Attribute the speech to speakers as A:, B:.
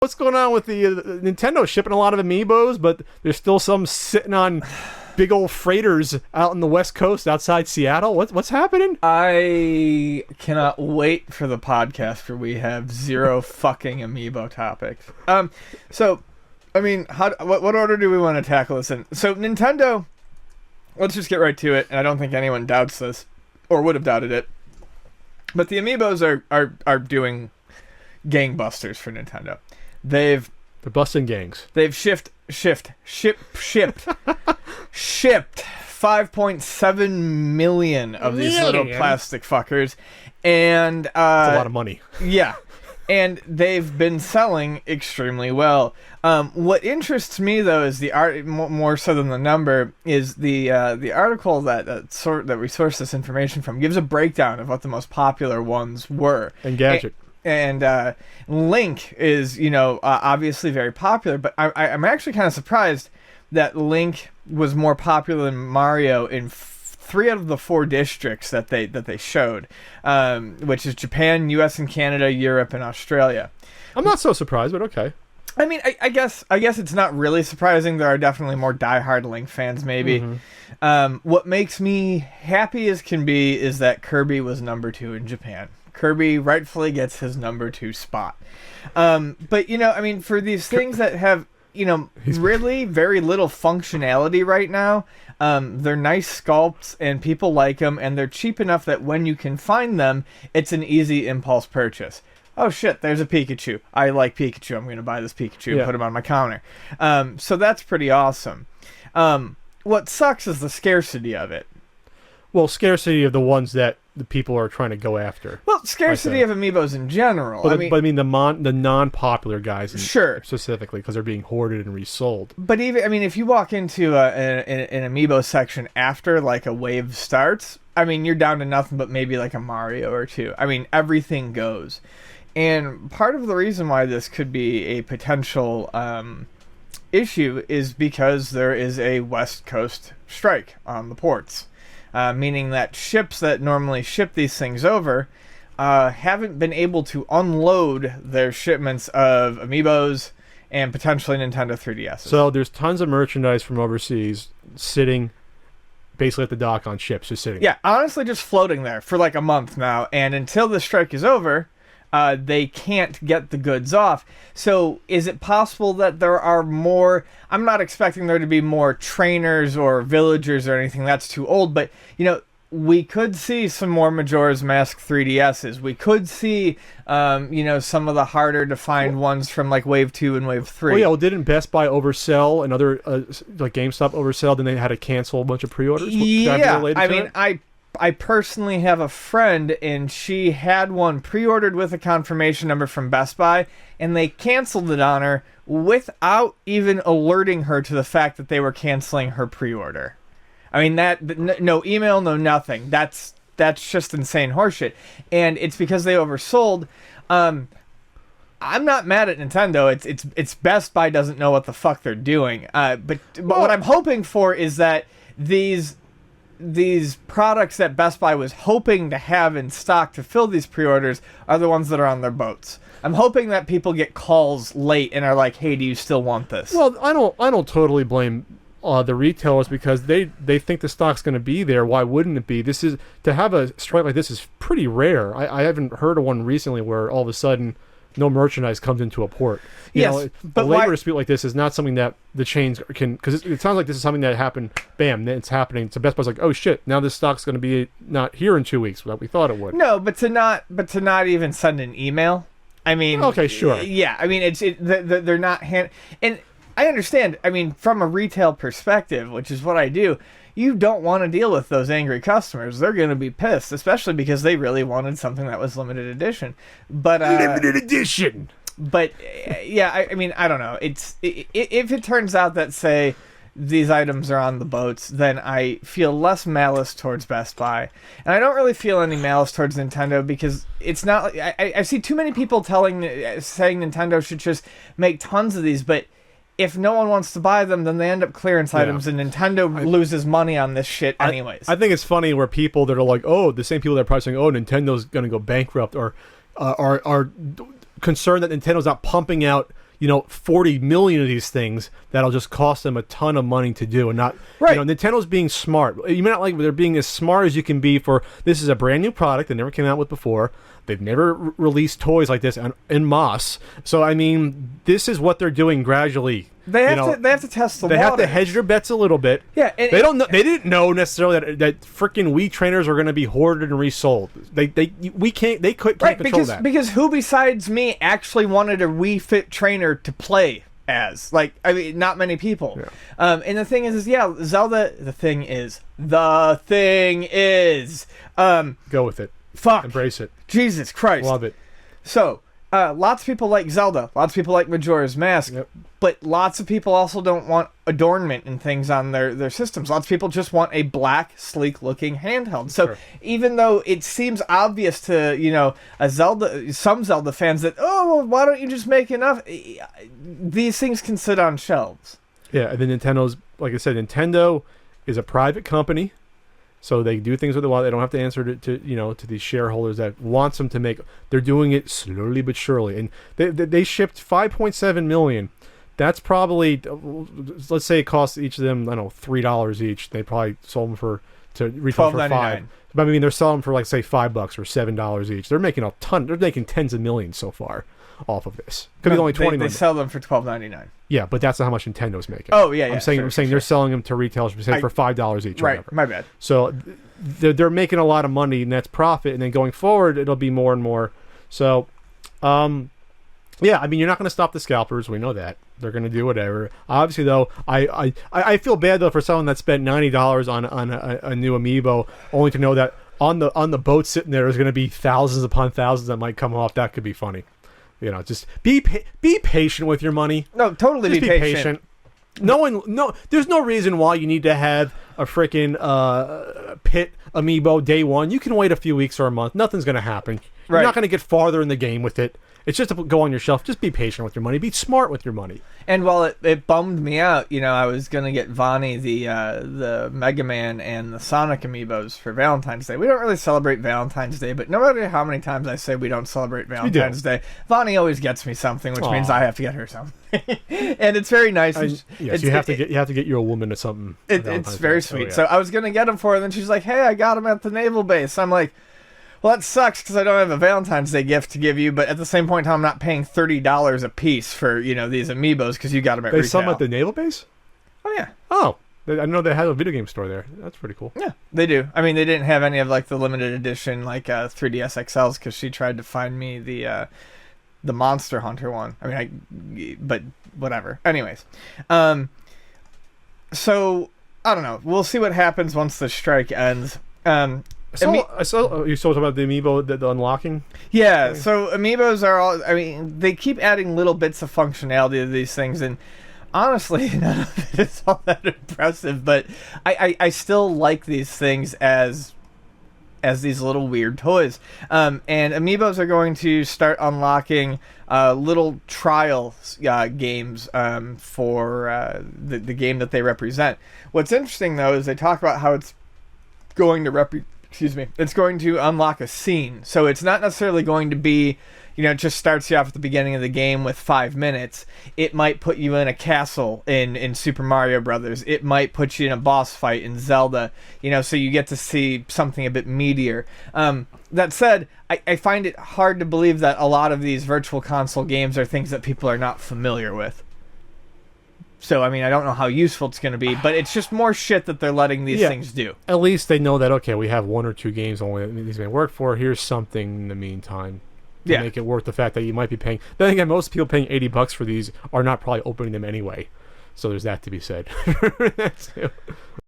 A: what's going on with the Nintendo shipping a lot of Amiibos, but there's still some sitting on big old freighters out in the West Coast outside Seattle. What's happening?
B: I cannot wait for the podcast where we have zero fucking Amiibo topics. So, I mean, what order do we want to tackle this in? So, Nintendo, let's just get right to it, and I don't think anyone doubts this, or would have doubted it. But the Amiibos are doing gangbusters for Nintendo. They're
A: busting gangs.
B: They've shipped 5.7 million of these little plastic fuckers, and
A: that's a lot of money.
B: Yeah, and they've been selling extremely well. What interests me though is the art more so than the number is the article that we sourced this information from gives a breakdown of what the most popular ones were.
A: Engadget.
B: And Link is, obviously very popular, but I'm actually kind of surprised that Link was more popular than Mario in 3 out of the 4 districts that they showed, which is Japan, U.S. and Canada, Europe, and Australia.
A: I'm not so surprised, but okay.
B: I mean, I guess it's not really surprising. There are definitely more diehard Link fans, maybe. Mm-hmm. What makes me happy as can be is that Kirby was number 2 in Japan. Kirby rightfully gets his number 2 spot. But, I mean, for these things that have, really very little functionality right now, they're nice sculpts and people like them, and they're cheap enough that when you can find them, it's an easy impulse purchase. Oh shit, there's a Pikachu. I like Pikachu. I'm going to buy this Pikachu and put him on my counter. So that's pretty awesome. What sucks is the scarcity of it.
A: Well, scarcity of the ones that the people are trying to go after.
B: Well, scarcity of Amiibos in general.
A: But I mean the non-popular guys
B: sure.
A: Specifically because they're being hoarded and resold.
B: But if you walk into an Amiibo section after like a wave starts, I mean, you're down to nothing but maybe like a Mario or 2. I mean, everything goes. And part of the reason why this could be a potential issue is because there is a West Coast strike on the ports. Meaning that ships that normally ship these things over haven't been able to unload their shipments of Amiibos and potentially Nintendo 3DSs.
A: So there's tons of merchandise from overseas sitting basically at the dock on ships, just sitting.
B: Yeah, honestly just floating there for like a month now, and until the strike is over, they can't get the goods off. So is it possible that there are more... I'm not expecting there to be more trainers or villagers or anything. That's too old. But, we could see some more Majora's Mask 3DSs. We could see, some of the harder to find ones from like Wave 2 and Wave 3.
A: Well, didn't Best Buy oversell and other, like GameStop oversell, then they had to cancel a bunch of pre-orders?
B: Yeah, I mean, I personally have a friend, and she had one pre-ordered with a confirmation number from Best Buy, and they canceled it on her without even alerting her to the fact that they were canceling her pre-order. I mean, no email, no nothing. That's just insane horseshit. And it's because they oversold. I'm not mad at Nintendo. It's Best Buy doesn't know what the fuck they're doing. But what I'm hoping for is that these products that Best Buy was hoping to have in stock to fill these pre-orders are the ones that are on their boats. I'm hoping that people get calls late and are like, "Hey, do you still want this?"
A: Well, I don't totally blame the retailers because they think the stock's going to be there. Why wouldn't it be? This is to have a strike like this is pretty rare. I haven't heard of one recently where all of a sudden no merchandise comes into a port. But a labor dispute like this is not something that the chains can, because it sounds like this is something that happened. Bam, it's happening. So Best Buy's like, oh shit, now this stock's going to be not here in 2 weeks like we thought it would.
B: No, but to not even send an email. I mean,
A: okay, sure.
B: Yeah, I mean, they're not and I understand. I mean, from a retail perspective, which is what I do, you don't want to deal with those angry customers. They're going to be pissed, especially because they really wanted something that was limited edition. But
A: limited edition.
B: But yeah, I mean, I don't know. If it turns out that, say, these items are on the boats, then I feel less malice towards Best Buy, and I don't really feel any malice towards Nintendo because it's not. I see too many people saying Nintendo should just make tons of these, but if no one wants to buy them, then they end up clearance items, and Nintendo loses money on this shit anyways.
A: I think it's funny where people that are like, oh, the same people that are probably saying, oh, Nintendo's going to go bankrupt, or are concerned that Nintendo's not pumping out, 40 million of these things that'll just cost them a ton of money to do, and not
B: Right.
A: Nintendo's being smart. You may not like, but they're being as smart as you can be for this is a brand new product they never came out with before. They've never released toys like this en masse. So I mean, this is what they're doing gradually.
B: They have to test the
A: They
B: water.
A: have to hedge their bets a little bit.
B: Yeah, and
A: they don't know. They didn't know necessarily that freaking Wii trainers are going to be hoarded and resold. They can't
B: right,
A: control that.
B: because who besides me actually wanted a Wii Fit trainer to play as? Like, I mean, not many people.
A: Yeah.
B: And the thing is Zelda. The thing is.
A: Go with it.
B: Fuck.
A: Embrace it.
B: Jesus Christ.
A: Love it.
B: So, lots of people like Zelda. Lots of people like Majora's Mask.
A: Yep.
B: But lots of people also don't want adornment and things on their systems. Lots of people just want a black, sleek-looking handheld. So
A: Sure.
B: even though it seems obvious to, some Zelda fans that, well, why don't you just make enough? These things can sit on shelves.
A: Yeah, and then Nintendo's, like I said, Nintendo is a private company, so they do things with it while they don't have to answer to these shareholders that wants them to make. They're doing it slowly but surely, and they shipped 5.7 million. That's probably, let's say it costs each of them, I don't know, $3 each. They probably sold them to retail for $5. But I mean, they're selling for like say $5 or $7 each. They're making a ton. They're making tens of millions so far off of this. Could be only 20 million.
B: They sell them for $12.99.
A: Yeah, but that's not how much Nintendo's making.
B: Oh yeah,
A: I'm saying they're selling them to retailers, say for $5 each. Or
B: right,
A: whatever.
B: my bad.
A: So they're making a lot of money, and that's profit. And then going forward, it'll be more and more. So, yeah, I mean, you're not going to stop the scalpers. We know that. They're going to do whatever. Obviously, though, I feel bad though for someone that spent $90 on a new Amiibo, only to know that on the boat sitting there's going to be thousands upon thousands that might come off. That could be funny. Just be patient with your money.
B: No, totally
A: Just
B: be patient.
A: There's no reason why you need to have a freaking pit Amiibo day one. You can wait a few weeks or a month. Nothing's going to happen. You're not going to get farther in the game with it. It's just to go on your shelf. Just be patient with your money. Be smart with your money.
B: And while it bummed me out, I was gonna get Vani the Mega Man and the Sonic Amiibos for Valentine's Day. We don't really celebrate Valentine's Day, but no matter how many times I say we don't celebrate Valentine's Day, Vani always gets me something, which means I have to get her something. And it's very nice.
A: Yes, you have to get your woman to something.
B: It's very sweet. So I was gonna get them for her, and then she's like, "Hey, I got them at the naval base." I'm like, well, that sucks because I don't have a Valentine's Day gift to give you, but at the same point in time, I'm not paying $30 a piece for, these Amiibos because you got them at retail.
A: They sell them at the naval base?
B: Oh, yeah.
A: Oh, I know they had a video game store there. That's pretty cool.
B: Yeah, they do. I mean, they didn't have any of, the limited edition, 3DS XLs because she tried to find me the Monster Hunter one. I mean, but whatever. Anyways. So, I don't know. We'll see what happens once the strike ends.
A: I saw you talking about the Amiibo, the unlocking?
B: Yeah, so Amiibos are all, they keep adding little bits of functionality to these things, and honestly, none of it is all that impressive, but I still like these things as these little weird toys. And Amiibos are going to start unlocking little trial games for the game that they represent. What's interesting, though, is they talk about how it's going to it's going to unlock a scene. So it's not necessarily going to be, it just starts you off at the beginning of the game with 5 minutes. It might put you in a castle in Super Mario Brothers. It might put you in a boss fight in Zelda, so you get to see something a bit meatier. That said, I find it hard to believe that a lot of these virtual console games are things that people are not familiar with. So, I mean, I don't know how useful it's going to be, but it's just more shit that they're letting these things do.
A: At least they know that, okay, we have 1 or 2 games only that these may work for. Here's something in the meantime to make it worth the fact that you might be paying. Then again, most people paying $80 for these are not probably opening them anyway. So there's that to be said.